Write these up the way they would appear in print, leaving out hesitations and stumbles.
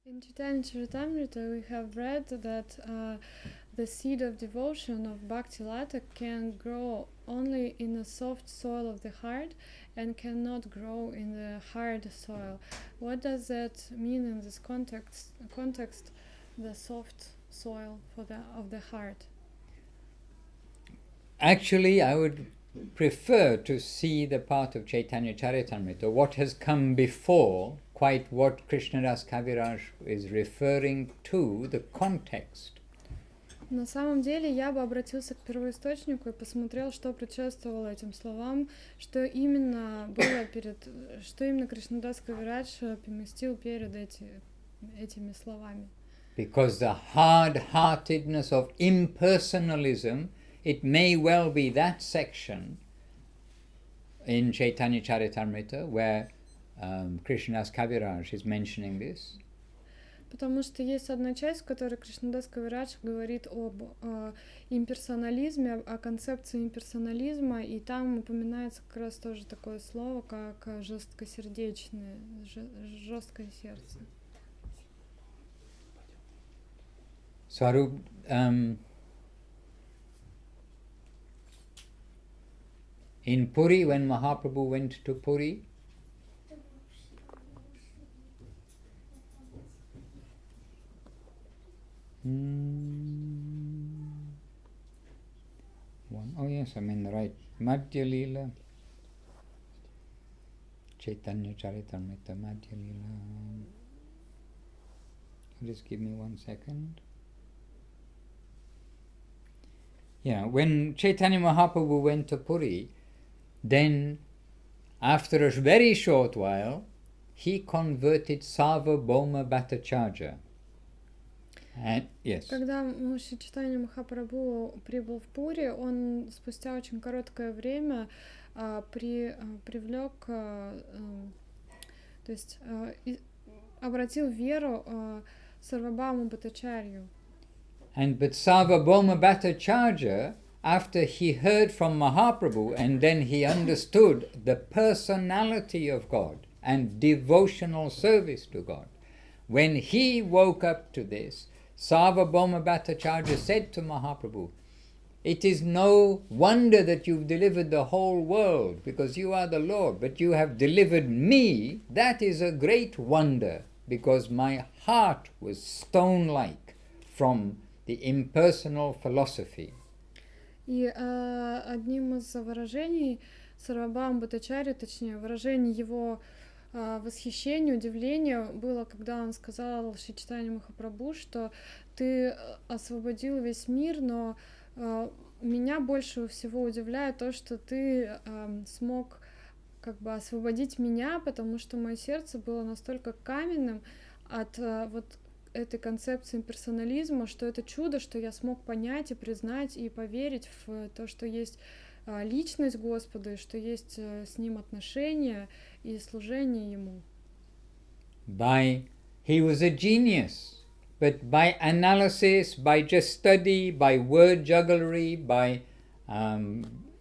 In Chaitanya Charitamrita, we have read that the seed of devotion of Bhakti Lata can grow only in the soft soil of the heart and cannot grow in the hard soil. What does that mean in this context, the soft soil of the heart? Actually, I would prefer to see the part of Chaitanya Charitamrita, what has come before, quite what Krishnadas Kaviraj is referring to, the context. На самом деле я бы обратился к первоисточнику и посмотрел, что предшествовало этим словам, что именно Кришнадас Кавирадж поместил перед этими словами. Because the hard-heartedness of impersonalism, it may well be that section in Chaitanya Charitamrita where Krishnadas Kaviraj is mentioning this. Потому что есть одна часть, в которой Кришнадас Кавирадж говорит об имперсонализме, о концепции имперсонализма, и там упоминается как раз тоже такое слово, как жесткосердечное, жесткое сердце. Swarup, in Puri, when Mahaprabhu went to Puri, oh yes, I'm in the right. Madhya Leela, Chaitanya Charitamrita, Madhya Leela. Just give me 1 second. Yeah, when Chaitanya Mahaprabhu went to Puri, then after a very short while, he converted Sarvabhauma Bhattacharya. And, yes. Когда Чайтанья Махапрабху прибыл в Пури, он спустя очень короткое время привлек, то есть обратил веру Сарвабхауму Бхаттачарью. But Sarvabhauma Bhattacharya, after he heard from Mahaprabhu and then he understood the personality of God and devotional service to God, when he woke up to this, Sarvabhauma Bhattacharya said to Mahaprabhu, "It is no wonder that you've delivered the whole world because you are the Lord, but you have delivered me. That is a great wonder because my heart was stone-like from the impersonal philosophy." И одним из выражений Сарвабхаума Бхаттачарьи, точнее, выражений его восхищения, удивления было, когда он сказал Шри Чайтанье Махапрабху, что ты освободил весь мир, но меня больше всего удивляет то, что ты смог как бы освободить меня, потому что мое сердце было настолько каменным от вот этой концепции имперсонализма, что это чудо, что я смог понять и признать и поверить в то, что есть личность Господа, и что есть с Ним отношения и служение Ему. He was a genius, but by analysis, by just study, by word jugglery, by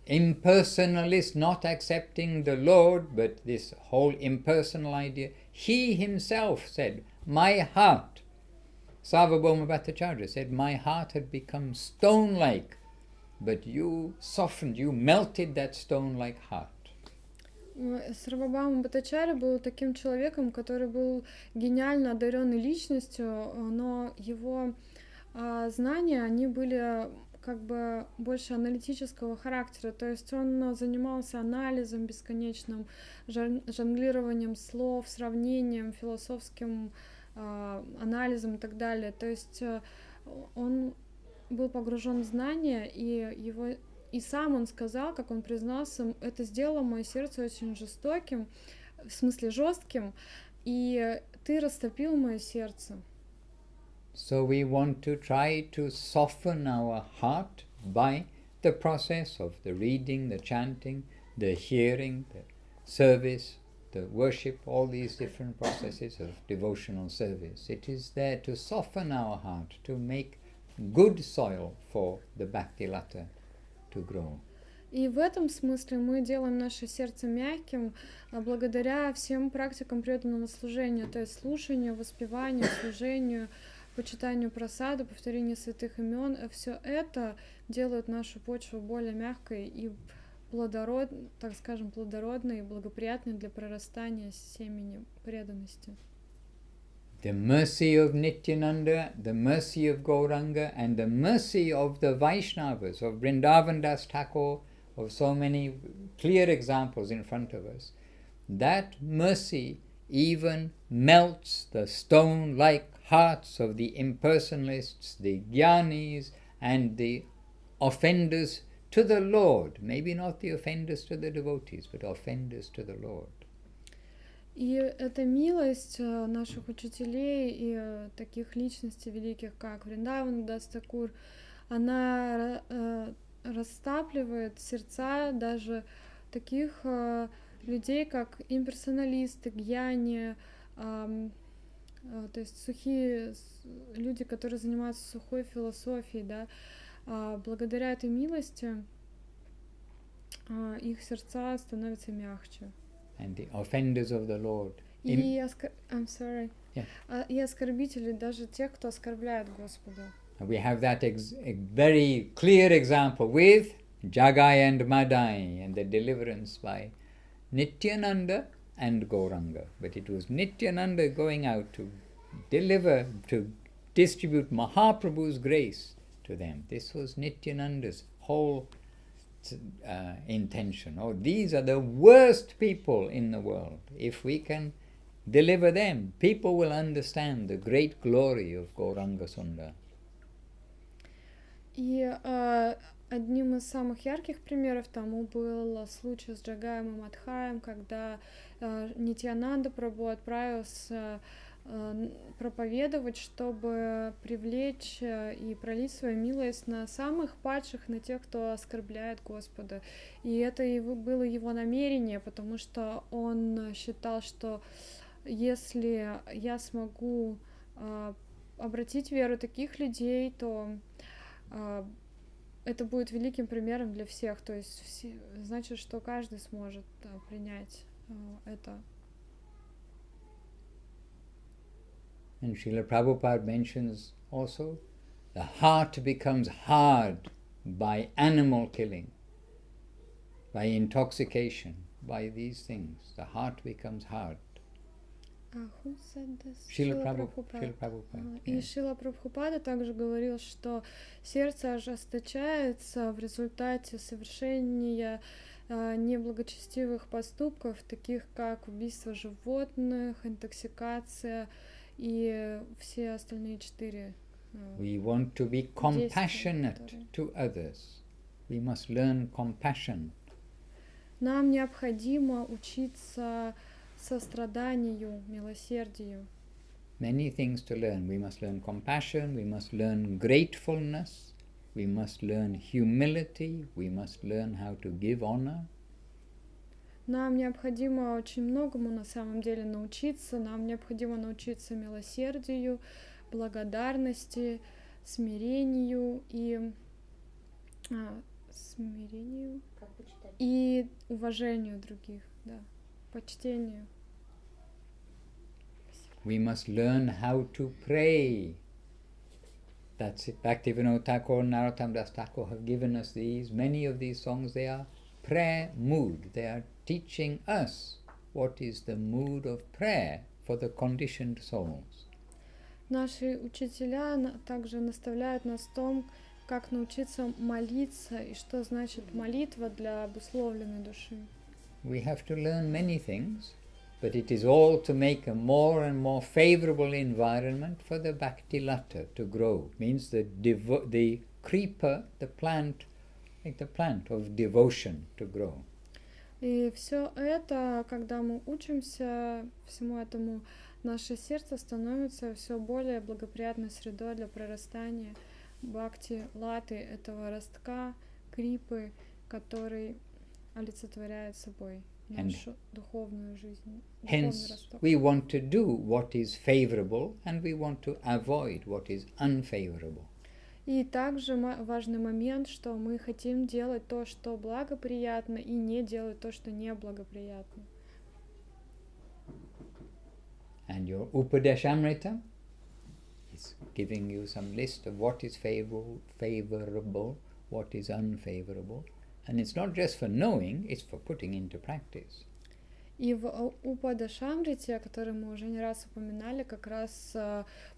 impersonalist not accepting the Lord, but this whole impersonal idea, he himself said, my heart, Sarvabhauma Bhattacharya said, my heart had become stone-like, but you softened, you melted that stone-like heart. Сарвабхаума Бхаттачарья был таким человеком, который был гениально одаренной личностью, но его знания, они были как бы больше аналитического характера, то есть он занимался анализом бесконечным, жонглированием слов, сравнением, философским анализом и так далее, то есть он был погружен в знания, и сам он сказал, как он признался, это сделало мое сердце очень жестоким, в смысле жестким, и ты растопил мое сердце. So we want to try to soften our heart by the process of the reading, the chanting, the hearing, the service, the worship, all these different processes of devotional service. It is there to soften our heart, to make good soil for the bhakti lata to grow. И в этом смысле мы делаем наше сердце мягким благодаря всем практикам преданного служения, то есть слушанию, воспеванию, служению, почитанию прасады, повторению святых имен. Все это делает нашу почву более мягкой и так скажем, плодородной и благоприятной для прорастания семени преданности. The mercy of Nityananda, the mercy of Gauranga, and the mercy of the Vaishnavas, of Vrindavan Das Thakur, of so many clear examples in front of us, that mercy even melts the stone-like hearts of the impersonalists, the jnanis, and the offenders to the Lord. Maybe not the offenders to the devotees, but offenders to the Lord. И эта милость наших учителей и таких личностей великих, как Вриндаван Дас Такур, она растапливает сердца даже таких людей, как имперсоналисты, гьяни, то есть сухие люди, которые занимаются сухой философией, да. Благодаря этой милости их сердца становятся мягче. And the offenders of the Lord. И оскорбители, даже тех, кто оскорбляет Господа. We have that very clear example with Jagai and Madai and the deliverance by Nityananda and Gauranga. But it was Nityananda going out to deliver, to distribute Mahaprabhu's grace to them. This was Nityananda's whole intention. Oh, these are the worst people in the world. If we can deliver them, people will understand the great glory of Gauranga Sundar. И одним из самых ярких примеров тому был случай с Джагаем и Мадхаем, когда Нитьянанда Прабху отправился проповедовать, чтобы привлечь и пролить свою милость на самых падших, на тех, кто оскорбляет Господа. И это было его намерение, потому что он считал, что если я смогу обратить веру таких людей, то это будет великим примером для всех. То есть значит, что каждый сможет принять это. And Srila Prabhupada mentions also, the heart becomes hard by animal killing, by intoxication, by these things. The heart becomes hard. Who said this? Шрила Прабхупада. И Шрила Прабхупада также говорил, что сердце ожесточается в результате совершения неблагочестивых поступков, таких как убийство животных, интоксикация и все остальные 4. We want to be compassionate to others. We must learn compassion. Нам необходимо учиться состраданию, милосердию. Many things to learn. We must learn compassion, we must learn gratefulness, we must learn humility, we must learn how to give honor. Нам необходимо очень многому на самом деле научиться. Нам необходимо научиться милосердию, благодарности, смирению и и уважению других, да, почтению. We must learn how to pray. That's it. Bhaktivinoda Thakur and Narottam Das Thakur have given us these. Many of these songs, they are prayer mood. They are teaching us what is the mood of prayer for the conditioned souls. Наши учителя также наставляют нас в том, как научиться молиться и что значит молитва для обусловленной души. We have to learn many things, but it is all to make a more and more favorable environment for the bhakti-lata to grow. Means the creeper, the plant, like the plant of devotion to grow. И все это, когда мы учимся всему этому, наше сердце становится все более благоприятной средой для прорастания бхакти-латы, этого ростка, крипы, который олицетворяет собой нашу духовную жизнь. Hence, we want to do what is favorable and we want to avoid what is unfavorable. И также важный момент, что мы хотим делать то, что благоприятно, и не делать то, что неблагоприятно. And your Upadeshamrita is giving you some list of what is favorable, what is unfavorable. And it's not just for knowing, it's for putting into practice. И в Упадашамрите, который мы уже не раз упоминали, как раз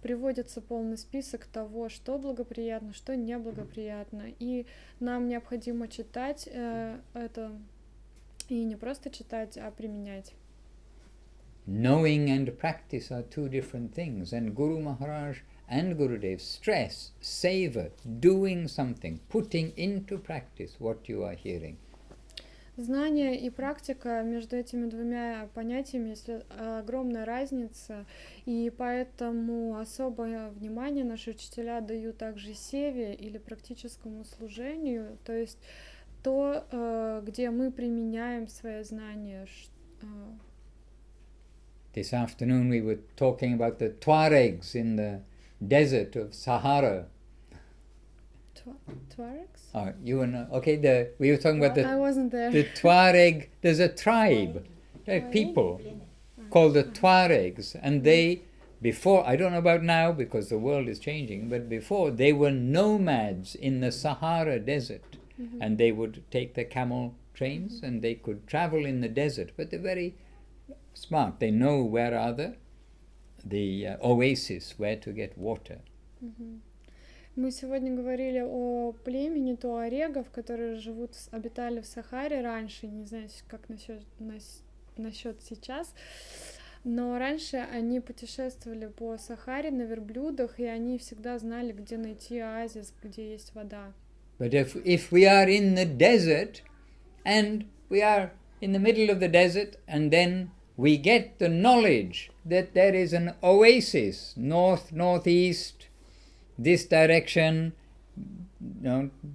приводится полный список того, что благоприятно, что неблагоприятно. И нам необходимо читать это, и не просто читать, а применять. Knowing and practice are two different things, and Guru Maharaj and Gurudev stress, savor, doing something, putting into practice what you are hearing. Знание и практика, между этими двумя понятиями есть огромная разница, и поэтому особое внимание наши учителя дают также севе или практическому служению, то есть то, где мы применяем свои знания. This afternoon we were talking about the Tuaregs in the desert of Sahara. Tuaregs? Oh, you were not, okay, we were talking about I wasn't there. the Tuareg, there's a tribe, people called the Tuaregs, and they, before, I don't know about now because the world is changing, but before they were nomads in the Sahara desert, and they would take the camel trains and they could travel in the desert, but they're very smart. They know where are the oasis, where to get water. Мы сегодня говорили о племени туарегов, которые обитали в Сахаре раньше, не знаю, как насчет сейчас, но раньше они путешествовали по Сахаре на верблюдах, и они всегда знали, где найти оазис, где есть вода. But if we are in the desert, and we are in the middle of the desert, and then we get the knowledge that there is an oasis, north, northeast, this direction,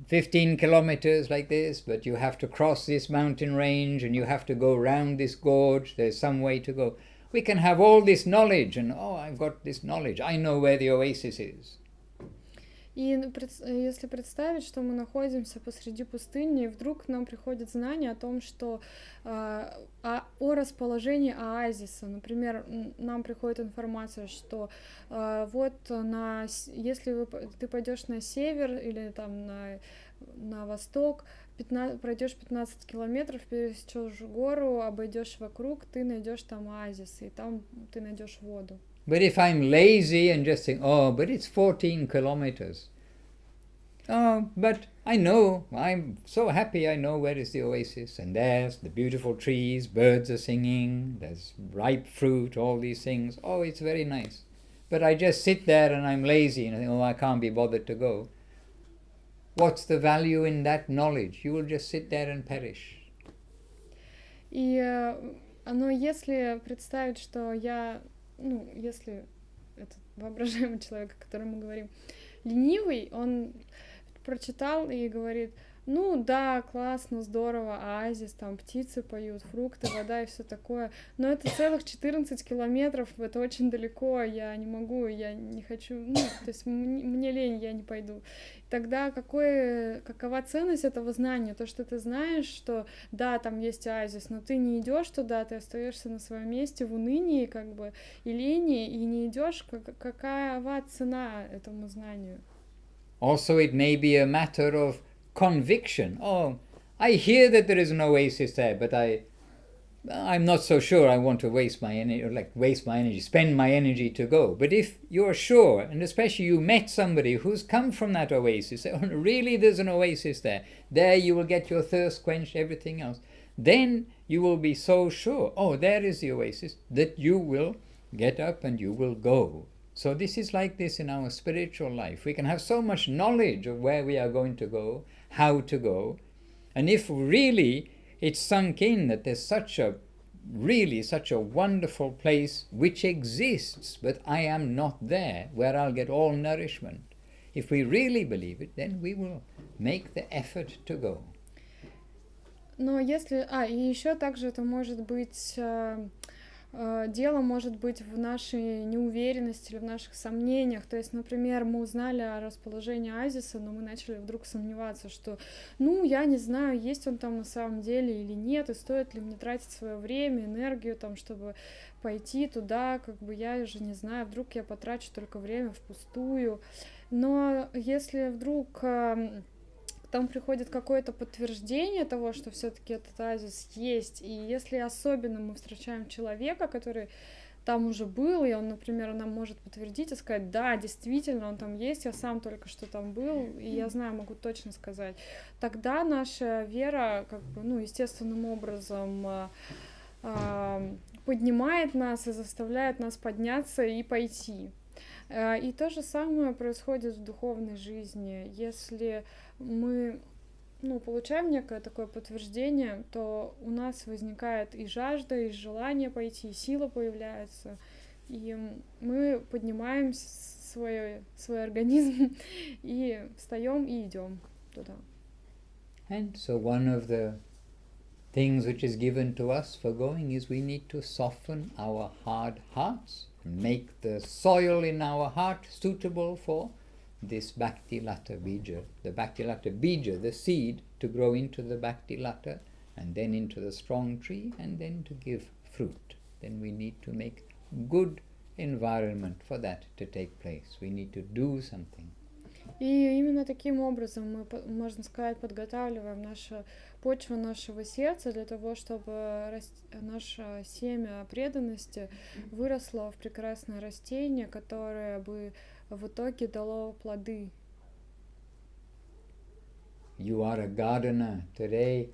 15 kilometers like this, but you have to cross this mountain range and you have to go around this gorge, there's some way to go. We can have all this knowledge and, I've got this knowledge, I know where the oasis is. И если представить, что мы находимся посреди пустыни, и вдруг к нам приходит знание о том, что о расположении оазиса. Например, нам приходит информация, что если ты пойдешь на север или там на восток, пройдешь 15 километров, пересечешь гору, обойдешь вокруг, ты найдешь там оазис, и там ты найдешь воду. But if I'm lazy and just think, but it's 14 kilometers. But I know, I'm so happy I know where is the oasis, and there's the beautiful trees, birds are singing, there's ripe fruit, all these things. It's very nice. But I just sit there and I'm lazy and I think, I can't be bothered to go. What's the value in that knowledge? You will just sit there and perish. Но если представить, что если этот воображаемый человек, о котором мы говорим, ленивый, он прочитал и говорит, да, классно, здорово, оазис, там птицы поют, фрукты, вода и все такое, но это целых 14 километров, это очень далеко, я не могу, я не хочу, то есть мне лень, я не пойду. Тогда какова ценность этого знания? То, что ты знаешь, что да, там есть оазис, но ты не идешь туда, ты остаешься на своем месте в унынии, и лени, и не идешь, какова цена этому знанию? Also, it may be a matter of conviction. I hear that there is an oasis there, but I'm not so sure I want to waste my energy, spend my energy to go. But if you're sure, and especially you met somebody who's come from that oasis, really there's an oasis there you will get your thirst quenched, everything else, then you will be so sure, there is the oasis, that you will get up and you will go. So this is like this in our spiritual life. We can have so much knowledge of where we are going to go, how to go, and if really it's sunk in that there's such a wonderful place which exists, but I am not there, where I'll get all nourishment. If we really believe it, then we will make the effort to go. Но если... и еще также это может быть дело может быть в нашей неуверенности или в наших сомнениях. То есть, например, мы узнали о расположении оазиса, но мы начали вдруг сомневаться, что, ну, я не знаю, есть он там на самом деле или нет, и стоит ли мне тратить свое время, энергию, там, чтобы пойти туда, как бы я же не знаю, вдруг я потрачу только время впустую. Но если вдруг там приходит какое-то подтверждение того, что все-таки этот оазис есть, и если особенно мы встречаем человека, который там уже был, и он, например, нам может подтвердить и сказать, да, действительно, он там есть, я сам только что там был, и я знаю, могу точно сказать, тогда наша вера, как бы, ну, естественным образом поднимает нас и заставляет нас подняться и пойти. И то же самое происходит в духовной жизни. Если мы, ну, получаем некое такое подтверждение, то у нас возникает и жажда, и желание пойти, и сила появляется, и мы поднимаем свой организм и встаем и идем туда. And so one of the things which is given to us for going is we need to soften our hard hearts, make the soil in our heart suitable for this bhakti-lata bija. The bhakti-lata bija, the seed, to grow into the bhakti-lata and then into the strong tree and then to give fruit. Then we need to make good environment for that to take place. We need to do something. И именно таким образом мы, можно сказать, подготавливаем нашу почву нашего сердца для того, чтобы наше семя преданности выросло в прекрасное растение, которое бы в итоге дало плоды. You are a gardener. Today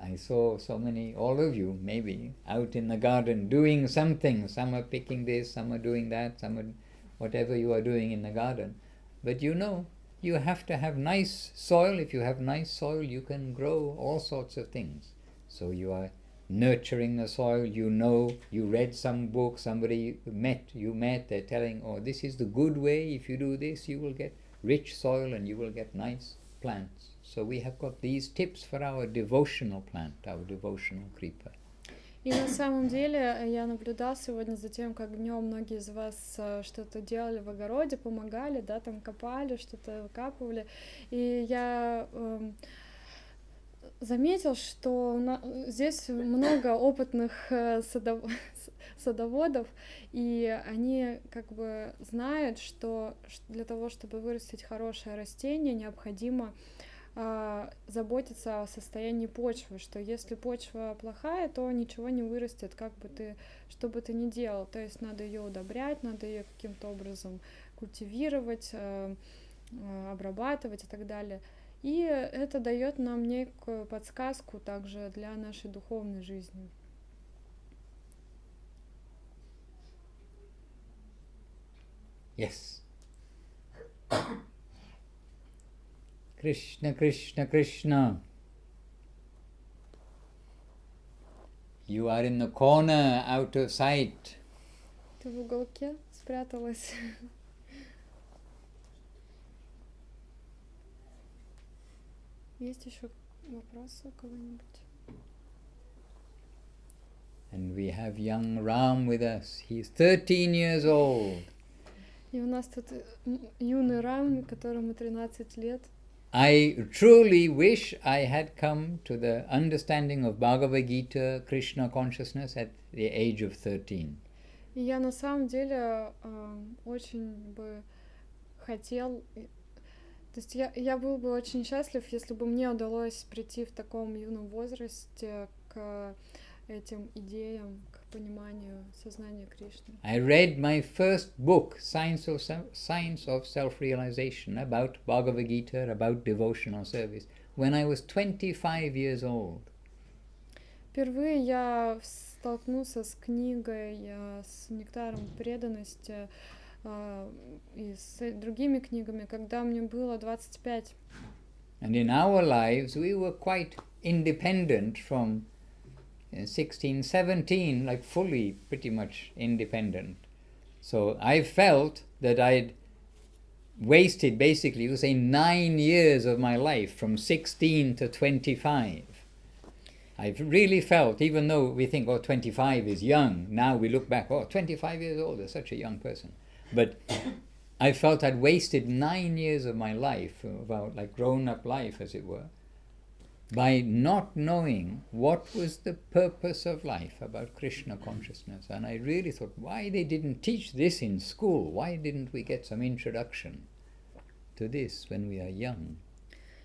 I saw so many, all of you maybe, out in the garden doing something. Some are picking this, some are doing that, some are whatever you are doing in the garden. But you know, you have to have nice soil. If you have nice soil, you can grow all sorts of things. So you are nurturing the soil, you know, you read some book, somebody you met, they're telling, oh, this is the good way, if you do this, you will get rich soil and you will get nice plants. So we have got these tips for our devotional plant, our devotional creeper. И на самом деле я наблюдала сегодня за тем, как днем многие из вас что-то делали в огороде, помогали, да, там копали, что-то выкапывали. И я заметил, что здесь много опытных садоводов, и они как бы знают, что для того, чтобы вырастить хорошее растение, необходимо заботиться о состоянии почвы, что если почва плохая, то ничего не вырастет, что бы ты ни делал. То есть надо ее удобрять, надо ее каким-то образом культивировать, обрабатывать и так далее. И это дает нам некую подсказку также для нашей духовной жизни. Yes. Krishna, Krishna, Krishna. You are in the corner, out of sight. Ты в уголке спряталась. Есть еще вопросы у кого-нибудь? And we have young Ram with us. He's 13 years old. И у нас тут юный Рам, которому 13 лет. I truly wish I had come to the understanding of Bhagavad Gita, Krishna consciousness at the age of 13. И я на самом деле очень бы хотел, то есть я был бы очень счастлив, если бы мне удалось прийти в таком юном возрасте к этим идеям, к пониманию сознания Кришны. I read my first book, Science of Self-Realization, about Bhagavad Gita, about devotional service, when I was 25 years old. Впервые я столкнулся с книгой, с нектаром преданности и с другими книгами, когда мне было 25. And in our lives, we were quite independent from 16, 17, like fully, pretty much independent. So I felt that I'd wasted, basically, you could say, 9 years of my life, from 16 to 25. I've really felt, even though we think, 25 is young, now we look back, 25 years old, is such a young person. But I felt I'd wasted 9 years of my life, about like grown-up life as it were, by not knowing what was the purpose of life about Krishna consciousness. And I really thought, why they didn't teach this in school? Why didn't we get some introduction to this when we are young?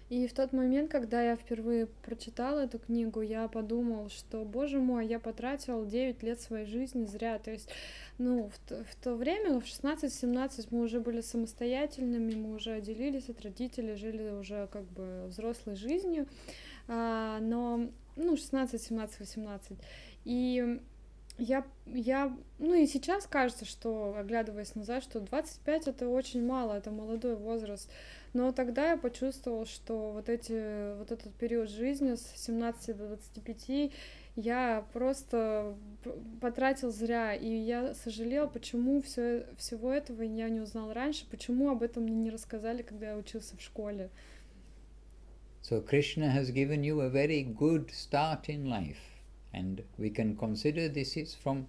И в тот момент, когда я впервые прочитала эту книгу, я подумал, что, боже мой, я потратила 9 лет своей жизни зря. То есть, в то время, в 16-17, мы уже были самостоятельными, мы уже отделились от родителей, жили уже как бы взрослой жизнью, но, 16, 17, 18. И и сейчас кажется, что, оглядываясь назад, что 25 это очень мало, это молодой возраст. Но тогда я почувствовала, что вот этот период жизни с 17 до 25 я просто потратил зря, и я сожалела, почему всего этого я не узнала раньше, почему об этом мне не рассказали, когда я учился в школе. So Krishna has given you a very good start in life. And we can consider this is from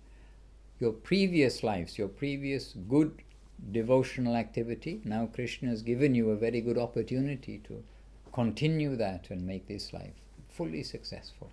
your previous lives, your previous good devotional activity. Now Krishna has given you a very good opportunity to continue that and make this life fully successful.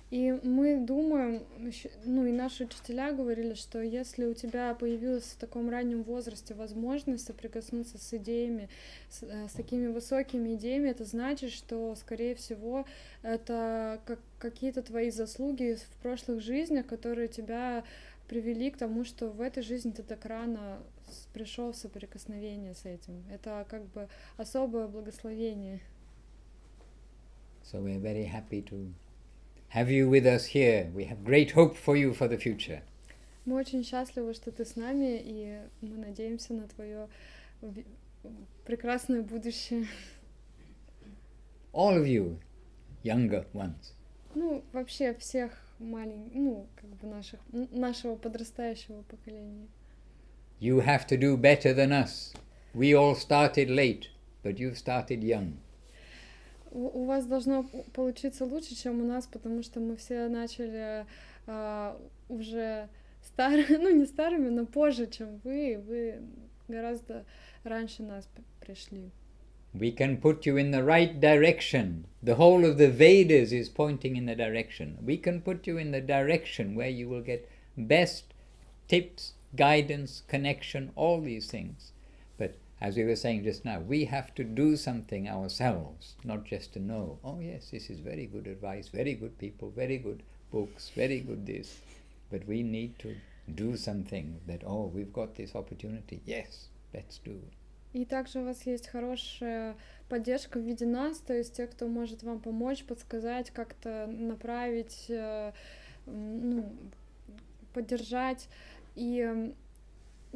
И мы думаем, и наши учителя говорили, что если у тебя появилась в таком раннем возрасте возможность соприкоснуться с идеями, с такими высокими идеями, это значит, что, скорее всего, это какие-то твои заслуги в прошлых жизнях, которые тебя привели к тому, что в этой жизни ты так рано пришел в соприкосновение с этим. Это как бы особое благословение. So we're very happy to have you with us here. We have great hope for you for the future. Мы очень счастливы, что ты с нами, и мы надеемся на твое прекрасное будущее. All of you, younger ones. Вообще всех нашего подрастающего поколения. You have to do better than us. We all started late, but you've started young. У вас должно получиться лучше, чем у нас, потому что мы все начали уже не старыми, но позже, чем вы. Вы гораздо раньше нас пришли. We can put you in the right direction. The whole of the Vedas is pointing in the direction. We can put you in the direction where you will get best tips, guidance, connection, all these things. But as we were saying just now, we have to do something ourselves, not just to know, yes, this is very good advice, very good people, very good books, very good this. But we need to do something that, we've got this opportunity. Yes, let's do it. И также у вас есть хорошая поддержка в виде нас, то есть те, кто может вам помочь, подсказать, как-то направить, поддержать.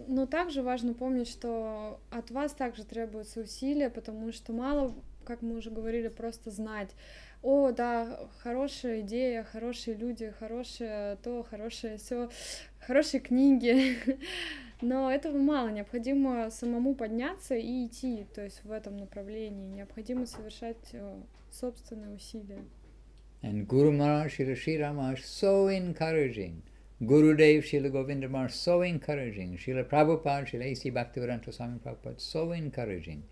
Но также важно помнить, что от вас также требуются усилия, потому что мало, как мы уже говорили, просто знать. Хорошая идея, хорошие люди, хорошее то, хорошее сё, хорошие книги. Но этого мало, необходимо самому подняться и идти, то есть в этом направлении. Необходимо совершать собственные усилия. And Guru Maharaj, Srila Maharaj, so encouraging. Gurudev, Srila Govinda Maharaj, so encouraging. Srila Prabhupada, Srila A.C. Bhaktivedanta Swami Prabhupada, so encouraging.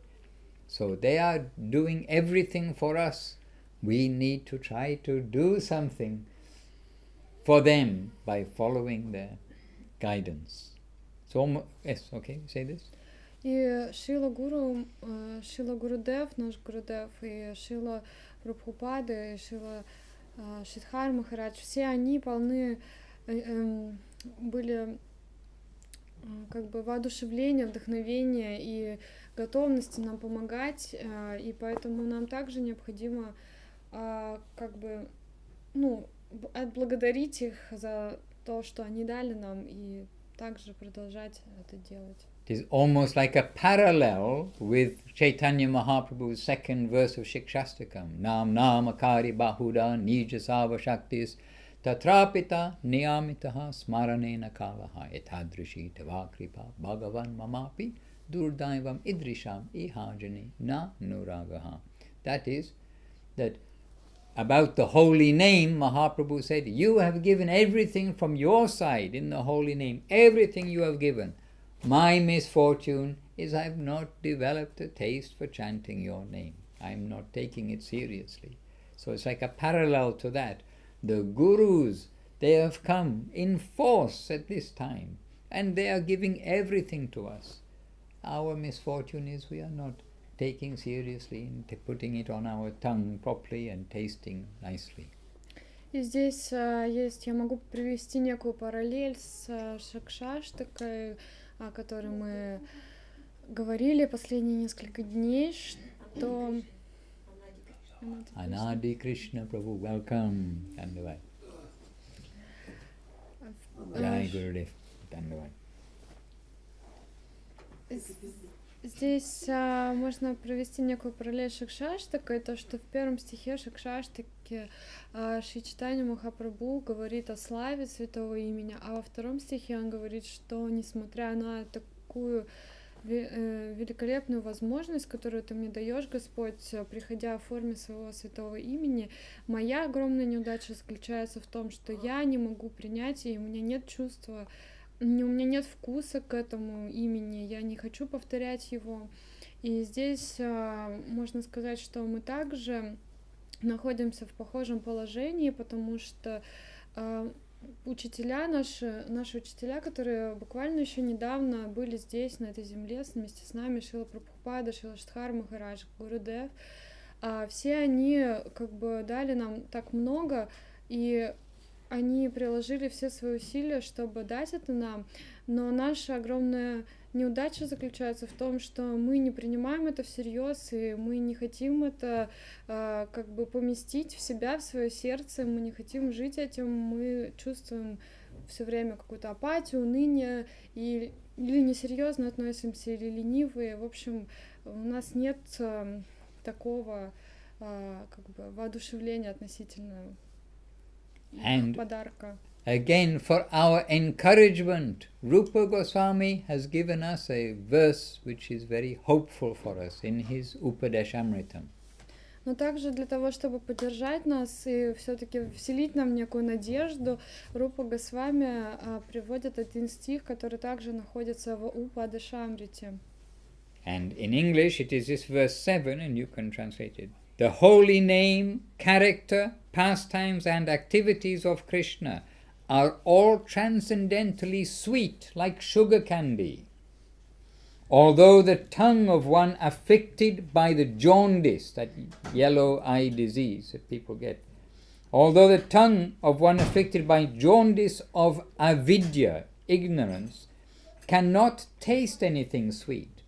So they are doing everything for us. We need to try to do something for them by following their guidance. So, yes, okay, say this. И Шрила Гурудев, наш Гурудев, и Шрила Прабхупада, и Шрила Шридхар Махарадж, все они полны были как бы воодушевления, вдохновения и готовности нам помогать, и поэтому нам также необходимо отблагодарить их за то, что они дали нам, и также продолжать это делать. It is almost like a parallel with Chaitanya Mahaprabhu's second verse of Shikshastakam. Nam namakari bahuda nija sava shaktis tatrapita niyamitaha smaranena kalaha etadrishi tavakripa bhagavan mamapi durdaivam idrisham ihajani na nuragaha. That is, that about the holy name, Mahaprabhu said, you have given everything from your side in the holy name, everything you have given. My misfortune is I have not developed a taste for chanting your name. I am not taking it seriously. So it's like a parallel to that. The gurus, they have come in force at this time, and they are giving everything to us. Our misfortune is we are not taking seriously and putting it on our tongue properly and tasting nicely. И здесь есть, я могу привести некую параллель с шакшаштакой, о которой мы говорили последние несколько дней, что... Anadi Krishna Prabhu, welcome. Dandavad. Jai Gurudev. Dandavad. Здесь можно провести некую параллель с Шакшаштакой, то, что в первом стихе Шакшаштаки Шри Чайтанья Махапрабху говорит о славе святого имени, а во втором стихе он говорит, что несмотря на такую великолепную возможность, которую ты мне даешь, Господь, приходя в форме своего святого имени, моя огромная неудача заключается в том, что я не могу принять, и у меня нет чувства, у меня нет вкуса к этому имени, я не хочу повторять его. И здесь можно сказать, что мы также находимся в похожем положении, потому что учителя наши учителя, которые буквально еще недавно были здесь, на этой земле, вместе с нами, Шрила Прабхупада, Шрила Махарадж, Гурудев, все они как бы дали нам так много, и они приложили все свои усилия, чтобы дать это нам, но наша огромная неудача заключается в том, что мы не принимаем это всерьез, и мы не хотим это как бы поместить в себя, в свое сердце, мы не хотим жить этим, мы чувствуем все время какую-то апатию, уныние, или несерьезно относимся, или ленивые. В общем, у нас нет такого как бы воодушевления относительно подарка. Again, for our encouragement, Rupa Goswami has given us a verse which is very hopeful for us in his Upadeshamritam. Но также для того, чтобы поддержать нас и все-таки вселить нам некую надежду, Рупа Госвами приводит один стих, который также находится в Упадешамрите. And in English it is this verse 7, and you can translate it. The holy name, character, pastimes and activities of Krishna are all transcendently sweet, like sugar candy. Although the tongue of one afflicted by the jaundice, that yellow eye disease that people get, although the tongue of one afflicted by jaundice of avidya, ignorance, cannot taste anything sweet,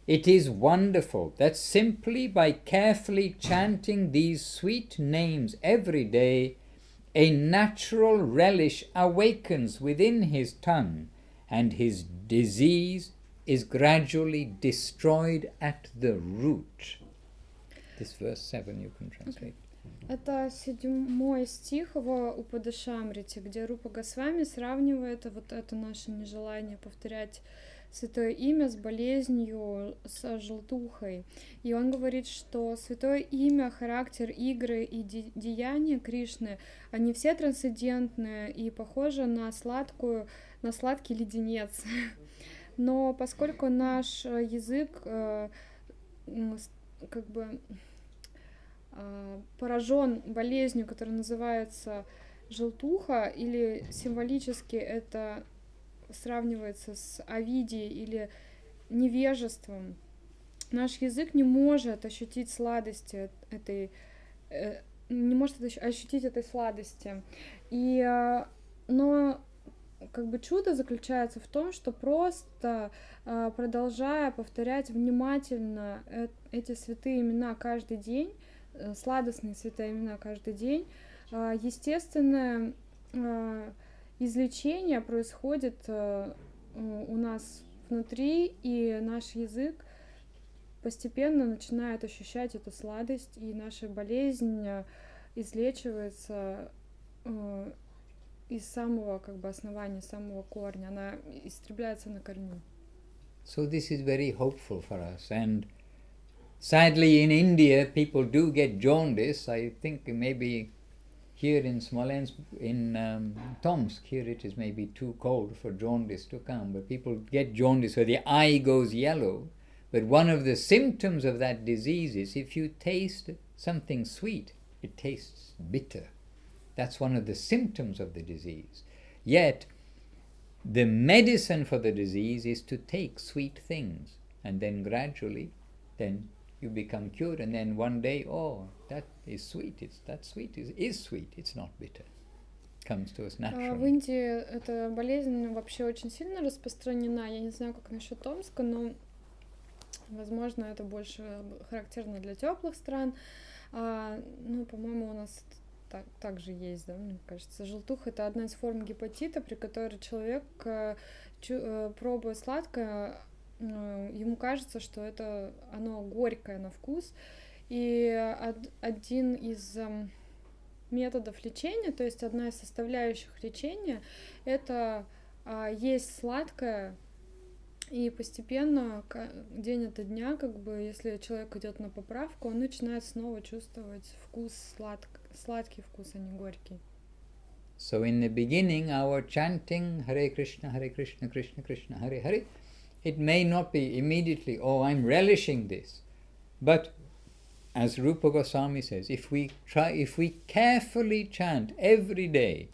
it is wonderful that simply by carefully chanting these sweet names every day, a natural relish awakens within his tongue, and his disease is gradually destroyed at the root. This verse 7 you can translate. Это 7 стих в Упадешамрите, где Рупа Госвами сравнивает вот это наше нежелание повторять святое имя с болезнью, с желтухой. И он говорит, что святое имя, характер, игры и деяния Кришны, они все трансцендентные и похожи на сладкий леденец. Но поскольку наш язык как бы поражен болезнью, которая называется желтуха, или символически это сравнивается с авидией или невежеством, наш язык не может ощутить сладости этой сладости. Но как бы чудо заключается в том, что просто продолжая повторять внимательно эти святые имена каждый день, сладостные святые имена каждый день, естественное излечение происходит у нас внутри, и наш язык постепенно начинает ощущать эту сладость, и наша болезнь излечивается из самого как бы основания, самого корня, она истребляется на корню. So this is very hopeful for us, and Sadly, in India, people do get jaundice. I think maybe here in Smolensk, in Tomsk, here it is maybe too cold for jaundice to come, but people get jaundice, so the eye goes yellow. But one of the symptoms of that disease is if you taste something sweet, it tastes bitter. That's one of the symptoms of the disease. Yet, the medicine for the disease is to take sweet things, and then gradually, then you become cured, and then one day, oh, that is sweet. That sweet is sweet. It's not bitter. Comes to us naturally. В Индии эта болезнь вообще очень сильно распространена. Я не знаю, как насчет Томска, но, возможно, это больше характерно для теплых стран. Ну, по-моему, у нас так же есть, да, мне кажется. Желтуха — это одна из форм гепатита, при которой человек, пробуя сладкое, ему кажется, что это оно горькое на вкус, и один из методов лечения, то есть одна из составляющих лечения, это есть сладкое, и постепенно, день ото дня, как бы, если человек идет на поправку, он начинает снова чувствовать вкус, сладкий вкус, а не горький. So in the beginning, our chanting Hare Krishna, Krishna Krishna, Hare Hare, it may not be immediately, oh, I'm relishing this. But as Rupa Goswami says, if we carefully chant every day,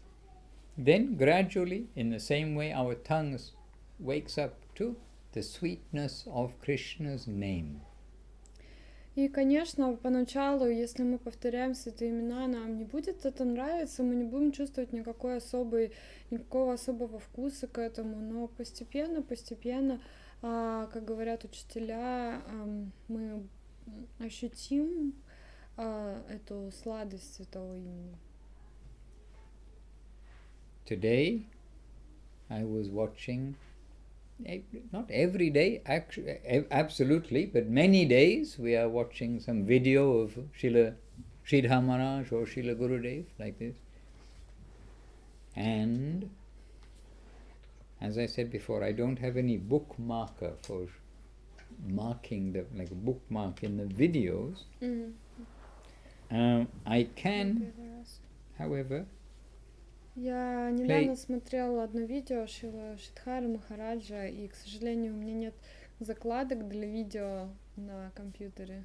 then gradually, in the same way, our tongues wakes up to the sweetness of Krishna's name. И, конечно, поначалу, если мы повторяем святые имена, нам не будет это нравиться, мы не будем чувствовать никакого особого вкуса к этому, но постепенно, как говорят учителя, мы ощутим эту сладость святого имени. Today, I was watching, not every day, absolutely, but many days we are watching some video of Srila Sridhar Maharaj or Srila Gurudev, like this. And, as I said before, I don't have any bookmarker for marking like a bookmark in the videos. I can, however, Я недавно смотрела одно видео Шрила Шидхара Махараджа, и, к сожалению, у меня нет закладок для видео на компьютере.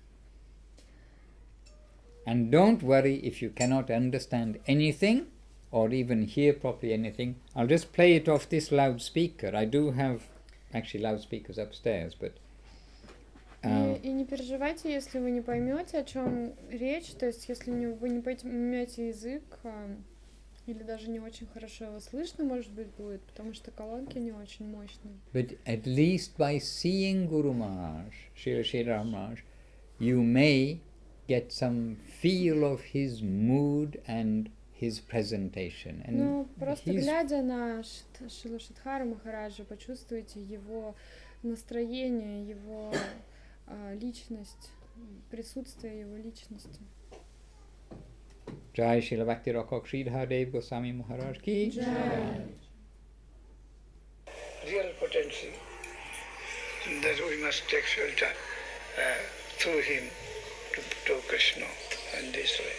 And don't worry if you cannot understand anything or even hear properly anything. I'll just play it off this loudspeaker. I do have actually loudspeakers upstairs, but и не переживайте, если вы не поймете, о чем речь, то есть если вы не поймете язык, или даже не очень хорошо его слышно, может быть, будет, потому что колонки не очень мощные. But at least by seeing Guru Maharaj, Srila Maharaj, you may get some feel of his mood and his presentation. Ну, просто глядя на Шрила Шидхара Махараджа, почувствуйте его настроение, его личность, присутствие его личности. Jai Srila Bhakti Rakshak Sridhar Dev Goswami Maharaj ki Jai. Real potency that we must take shelter through him to Krishna in this way.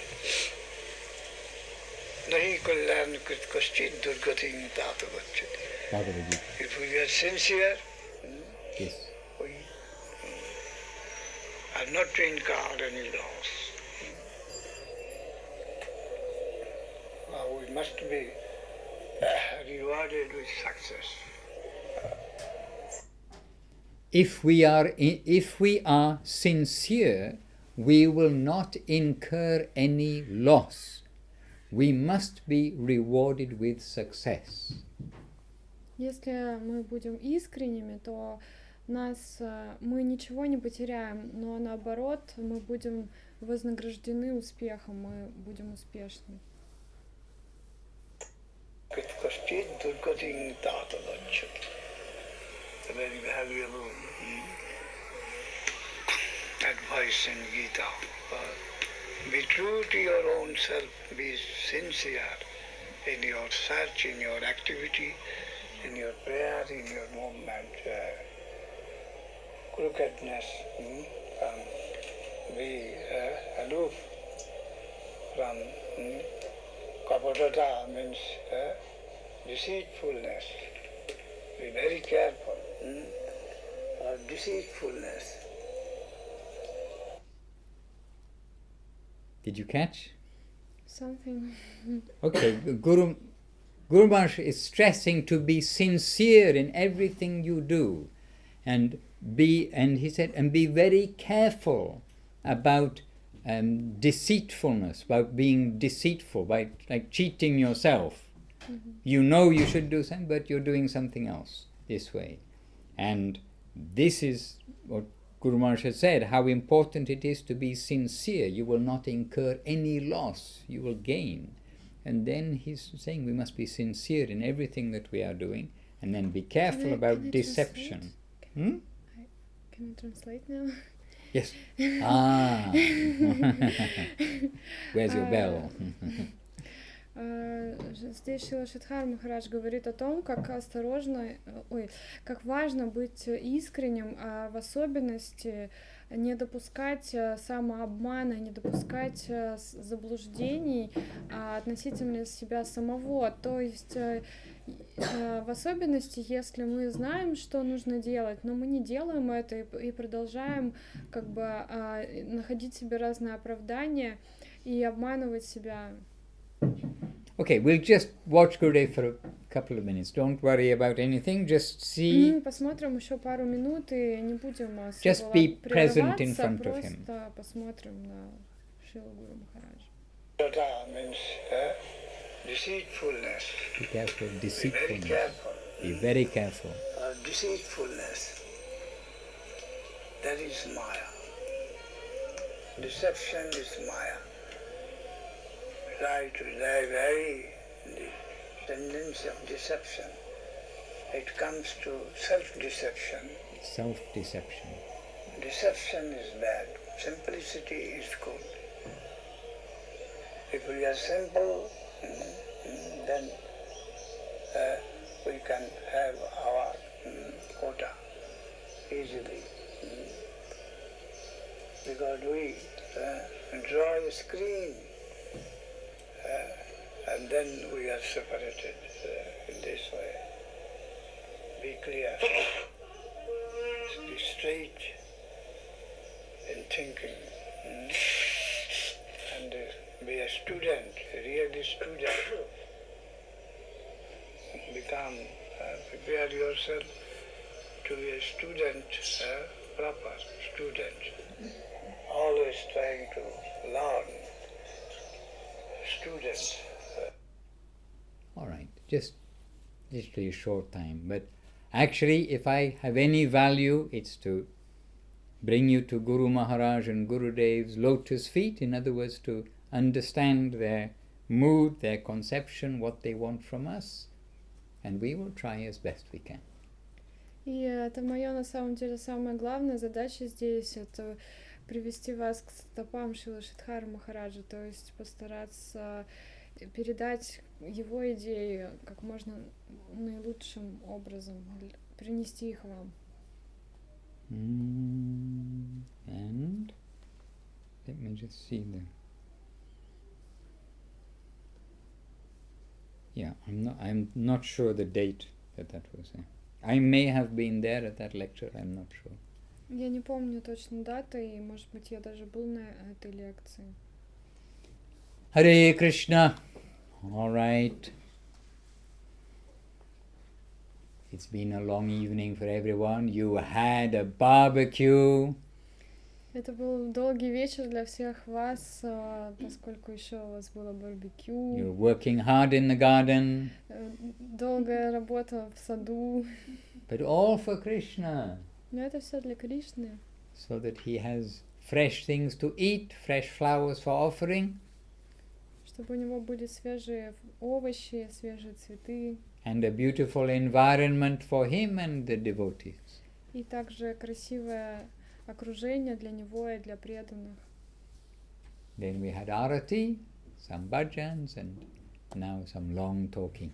Nahi kalyan krit kaschit durgati tata vachyate. If we are sincere, yes, we are not to incur any loss. We must be rewarded with success. If we are sincere, we will not incur any loss. We must be rewarded with success. Если мы будем искренними, то мы ничего не потеряем, но наоборот, мы будем вознаграждены успехом, мы будем успешны. A very valuable advice in Gita. Be true to your own self, be sincere in your search, in your activity, in your prayer, in your movement. Crookedness be aloof from kapatata, means deceitfulness. Be very careful of deceitfulness. Did you catch? Something. Okay, Guru Maharaj is stressing to be sincere in everything you do, and he said, and be very careful about deceitfulness, about being deceitful, by like cheating yourself. Mm-hmm. You know you should do something, but you're doing something else this way. And this is what Guru Maharaj has said, how important it is to be sincere. You will not incur any loss, you will gain. And then he's saying we must be sincere in everything that we are doing, and then be careful about deception. Can you translate now? Yes. Where's your bell? Здесь Шрила Махарадж говорит о том, как как важно быть искренним, а в особенности не допускать самообмана, не допускать заблуждений относительно себя самого. То есть в особенности, если мы знаем, что нужно делать, но мы не делаем это и продолжаем как бы находить себе разные оправдания и обманывать себя. Okay, we'll just watch Gurudev for a couple of minutes. Don't worry about anything. Just see. Посмотрим еще пару минут и не будем just be present in front of him. Просто посмотрим на Шрилу Гуру Махараджа. Kapatata means deceitfulness. Be careful, deceitfulness. Be very careful. Be very careful. Deceitfulness. That is Maya. Deception is Maya. Right, the tendency of deception. It comes to self-deception. Self-deception. Deception is bad. Simplicity is good. If we are simple, then we can have our quota easily. Because we draw a screen and then we are separated in this way. Be clear. Be straight in thinking. And be a student, really student. Become, prepare yourself to be a student, proper student. Always trying to learn. Students. All right, just literally a short time. But actually, if I have any value, it's to bring you to Guru Maharaj and Gurudev's lotus feet. In other words, to understand their mood, their conception, what they want from us. And we will try as best we can. И это моя, на самом деле, самая главная задача здесь, это привести вас к стопам Шрилы Махараджа, то есть постараться передать его идеи как можно наилучшим образом, принести их вам. And let me just see the. Yeah, I'm not sure the date that was. I may have been there at that lecture. I'm not sure. Я не помню точно даты, и, может быть, я даже был на этой лекции. Hare Krishna. All right. It's been a long evening for everyone. You had a barbecue. Это был долгий вечер для всех вас, поскольку еще у вас было барбекю. You're working hard in the garden. Долгая работа в саду. But all for Krishna. Но это все для Кришны. So that he has fresh things to eat, fresh flowers for offering. Чтобы у него были свежие овощи, свежие цветы. And a beautiful environment for him and the devotees. И также красивое окружение для него и для преданных. Then we had arati, some bhajans, and now some long talking.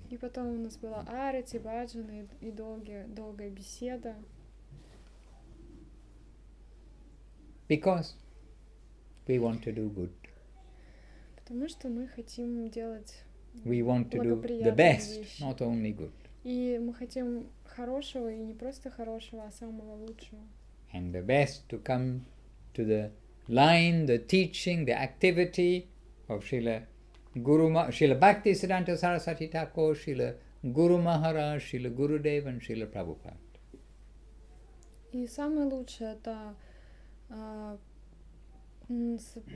И потом у нас была арати, баджаны и долгая беседа. Because we want to do good. Потому что мы хотим делать We want to do the благоприятные best, вещи. not only good. И мы хотим хорошего, и не просто хорошего, а самого лучшего. And the best to come to the line, the teaching, the activity of Srila Bhaktisiddhanta Saraswati Thakur, Srila Guru Maharaj, Srila Gurudev and Srila Prabhupada. И самое лучшее это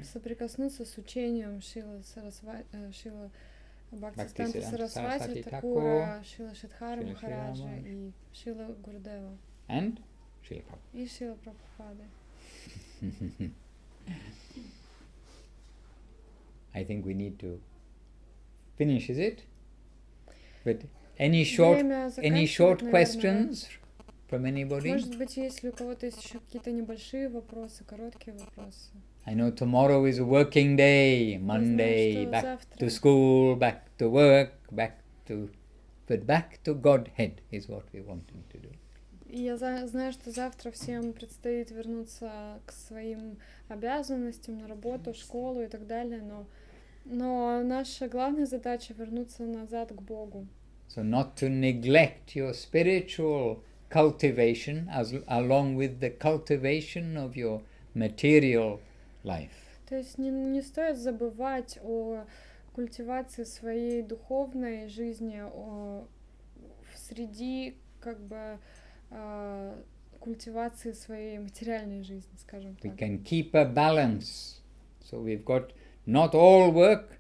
соприкоснуться с учением Шрила Бхактисиданта Сарасвати Такура, Шрила Шидхара Махараджа и Шрила Гурудева. And Srila Prabhupada. И Шрила Прабхупады. I think we need to finish, is it? But any short наверное, questions from anybody? Может быть, если у кого-то есть еще какие-то небольшие вопросы, короткие вопросы. I know tomorrow is a working day, Monday, back to school, back to work, but back to Godhead is what we wanting to do. И я знаю, что завтра всем предстоит вернуться к своим обязанностям, на работу, школу и так далее, но наша главная задача вернуться назад к Богу. So not to neglect your spiritual cultivation along with the cultivation of your material life. То есть не стоит забывать о культивации своей духовной жизни, среди как бы культивации своей материальной жизни, скажем так. We can keep a balance. So we've got not all work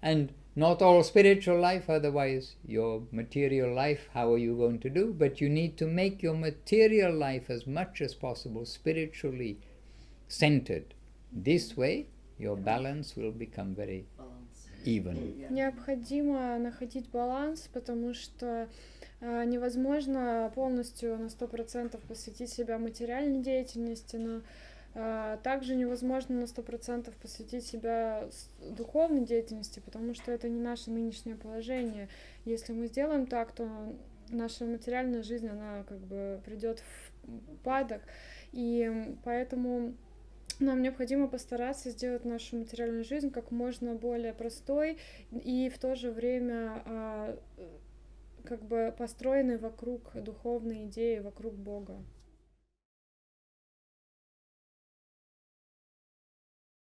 and not all spiritual life, otherwise your material life, how are you going to do? But you need to make your material life as much as possible spiritually centered. This way, your balance will become very even. Необходимо находить баланс, потому что невозможно полностью на 100% посвятить себя материальной деятельности, но также невозможно на 100% посвятить себя духовной деятельности, потому что это не наше нынешнее положение. Если мы сделаем так, то наша материальная жизнь, она как бы придет в упадок, и поэтому нам необходимо постараться сделать нашу материальную жизнь как можно более простой и в то же время как бы построенной вокруг духовной идеи, вокруг Бога.